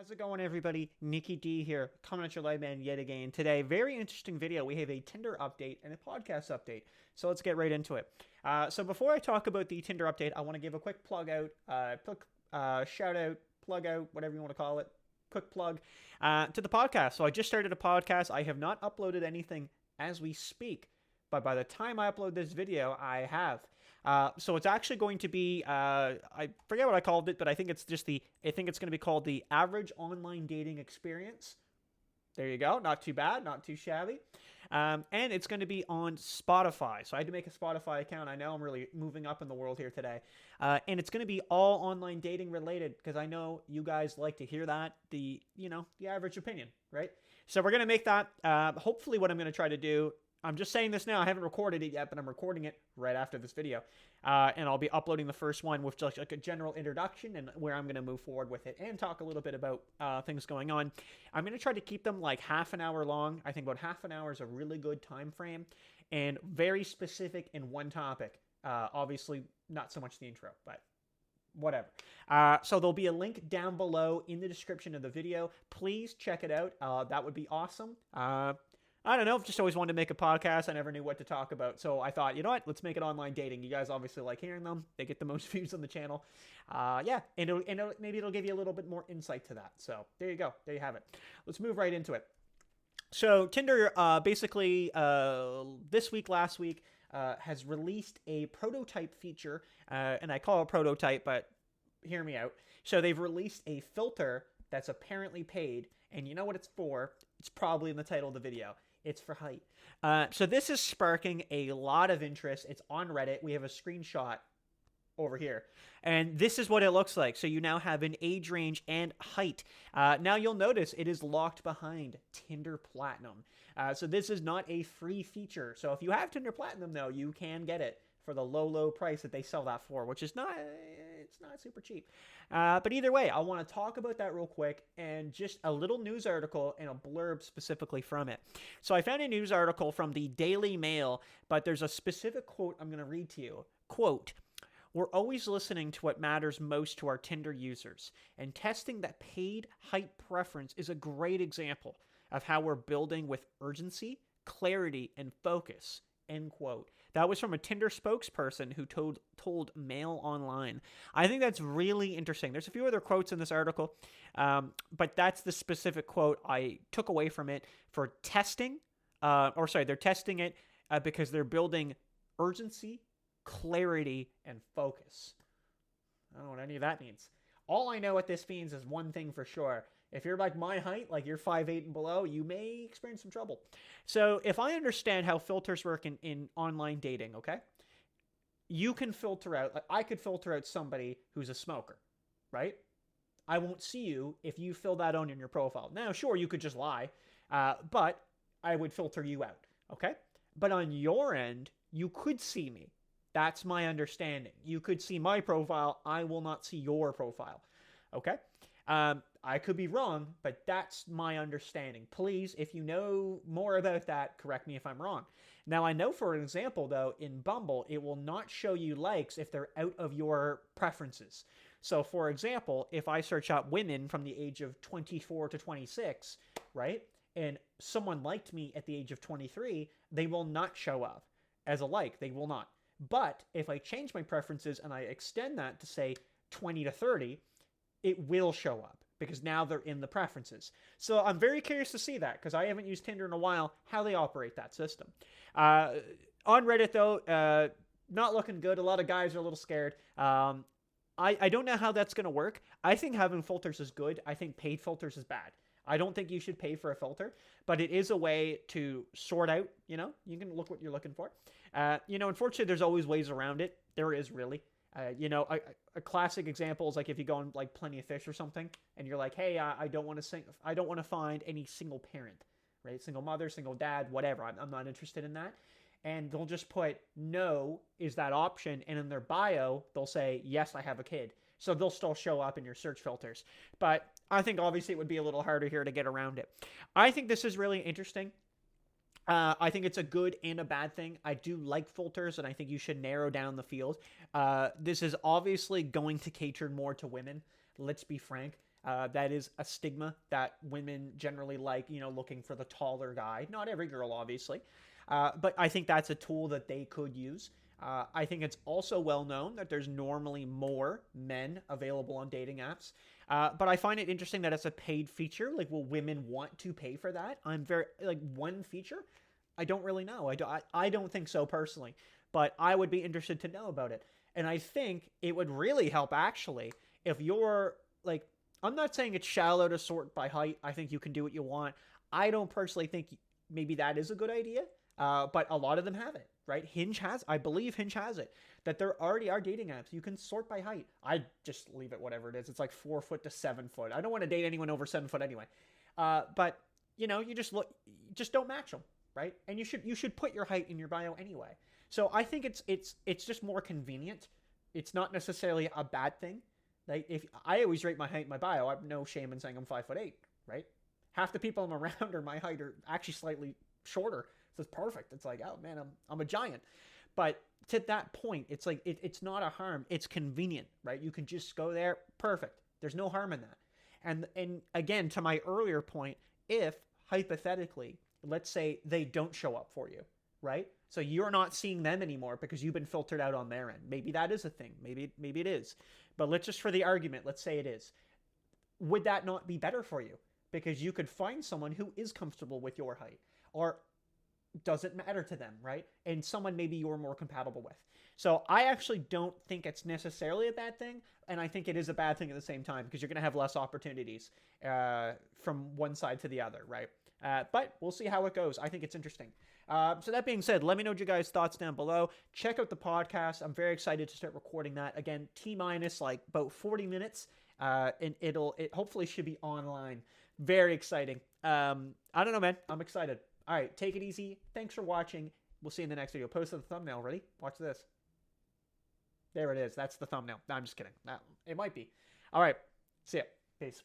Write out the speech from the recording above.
How's it going, everybody? Nikki D here, coming at your live man yet again. Today, very interesting video. We have a Tinder update and a podcast update. So let's get right into it. So before I talk about the Tinder update, I want to give a quick plug out, shout out, plug out, whatever you want to call it. Quick plug to the podcast. So I just started a podcast. I have not uploaded anything as we speak, but by the time I upload this video, I have. So it's actually going to be, I forget what I called it, but I think it's going to be called the Average Online Dating Experience. There you go. Not too bad. Not too shabby. And it's going to be on Spotify. So I had to make a Spotify account. I know I'm really moving up in the world here today. And it's going to be all online dating related because I know you guys like to hear that, the average opinion, right? So we're going to make that, hopefully what I'm going to try to do, I'm just saying this now. I haven't recorded it yet, but I'm recording it right after this video. And I'll be uploading the first one with just like a general introduction and where I'm going to move forward with it and talk a little bit about things going on. I'm going to try to keep them like half an hour long. I think about half an hour is a really good time frame and very specific in one topic. Obviously, not so much the intro, but whatever. So there'll be a link down below in the description of the video. Please check it out. That would be awesome. I don't know, I've just always wanted to make a podcast. I never knew what to talk about. So I thought, you know what, let's make it online dating. You guys obviously like hearing them. They get the most views on the channel. Yeah, and maybe it'll give you a little bit more insight to that. So there you go. There you have it. Let's move right into it. So Tinder basically this week, last week, has released a prototype feature. And I call it prototype, but hear me out. So they've released a filter that's apparently paid. And you know what it's for? It's probably in the title of the video. It's for height. So this is sparking a lot of interest. It's on Reddit. We have a screenshot over here. And this is what it looks like. So you now have an age range and height. Now you'll notice it is locked behind Tinder Platinum. So this is not a free feature. So if you have Tinder Platinum, though, you can get it for the low price that they sell that for, which is it's not super cheap. But either way, I want to talk about that real quick and just a little news article and a blurb specifically from it. So I found a news article from the Daily Mail, but there's a specific quote I'm going to read to you. Quote, "We're always listening to what matters most to our Tinder users, and testing that paid height preference is a great example of how we're building with urgency, clarity, and focus." End quote. That was from a Tinder spokesperson who told Mail Online. I think that's really interesting. There's a few other quotes in this article, but that's the specific quote I took away from it for testing. They're testing it because they're building urgency, clarity, and focus. I don't know what any of that means. All I know what this means is one thing for sure. If you're like my height, like you're 5'8" and below, you may experience some trouble. So if I understand how filters work in online dating, okay, you can filter out, like I could filter out somebody who's a smoker, right? I won't see you if you fill that on in your profile. Now, sure, you could just lie, but I would filter you out, okay? But on your end, you could see me. That's my understanding. You could see my profile. I will not see your profile, okay? I could be wrong, but that's my understanding. Please, if you know more about that, correct me if I'm wrong. Now, I know, for an example, though, in Bumble, it will not show you likes if they're out of your preferences. So, for example, if I search out women from the age of 24 to 26, right, and someone liked me at the age of 23, they will not show up as a like. They will not. But if I change my preferences and I extend that to, say, 20 to 30, it will show up because now they're in the preferences. So I'm very curious to see that because I haven't used Tinder in a while, how they operate that system. On Reddit, though, not looking good. A lot of guys are a little scared. I don't know how that's going to work. I think having filters is good. I think paid filters is bad. I don't think you should pay for a filter, but it is a way to sort out, you can look what you're looking for. Unfortunately, there's always ways around it. There is really. A classic example is like if you go on like Plenty of Fish or something, and you're like, hey, I don't want to find any single parent, right? Single mother, single dad, whatever. I'm not interested in that. And they'll just put no is that option, and in their bio they'll say yes, I have a kid. So they'll still show up in your search filters. But I think obviously it would be a little harder here to get around it. I think this is really interesting. I think it's a good and a bad thing. I do like filters, and I think you should narrow down the field. This is obviously going to cater more to women. Let's be frank. That is a stigma that women generally like, looking for the taller guy. Not every girl, obviously. But I think that's a tool that they could use. I think it's also well known that there's normally more men available on dating apps. But I find it interesting that it's a paid feature. Like, will women want to pay for that? I'm very, like, one feature? I don't really know. I don't think so personally. But I would be interested to know about it. And I think it would really help, actually, if you're, like, I'm not saying it's shallow to sort by height. I think you can do what you want. I don't personally think maybe that is a good idea. But a lot of them have it, right? I believe Hinge has it, that there already are dating apps. You can sort by height. I just leave it whatever it is. It's like 4 foot to 7 foot. I don't want to date anyone over 7 foot anyway. But you just don't match them, right? And you should put your height in your bio anyway. So I think it's just more convenient. It's not necessarily a bad thing. Like, if I always rate my height in my bio, I have no shame in saying I'm 5'8", right? Half the people I'm around are my height are actually slightly shorter. So it's perfect. It's like, oh man, I'm a giant. But to that point, it's like it's not a harm. It's convenient, right? You can just go there. Perfect. There's no harm in that. And again, to my earlier point, if hypothetically, let's say they don't show up for you, right? So you're not seeing them anymore because you've been filtered out on their end. Maybe that is a thing. Maybe it is. But let's just, for the argument, let's say it is. Would that not be better for you? Because you could find someone who is comfortable with your height, or doesn't matter to them, right? And someone maybe you're more compatible with. So I actually don't think it's necessarily a bad thing, and I think it is a bad thing at the same time because you're going to have less opportunities from one side to the other, right? But we'll see how it goes. I think it's interesting. So that being said, let me know what you guys' thoughts down below. Check out the podcast. I'm very excited to start recording that. Again, T-minus like about 40 minutes, and it hopefully should be online. Very exciting. I don't know, man. I'm excited. All right, take it easy. Thanks for watching. We'll see you in the next video. Post the thumbnail. Ready? Watch this. There it is. That's the thumbnail. No, I'm just kidding. It might be. All right. See ya. Peace.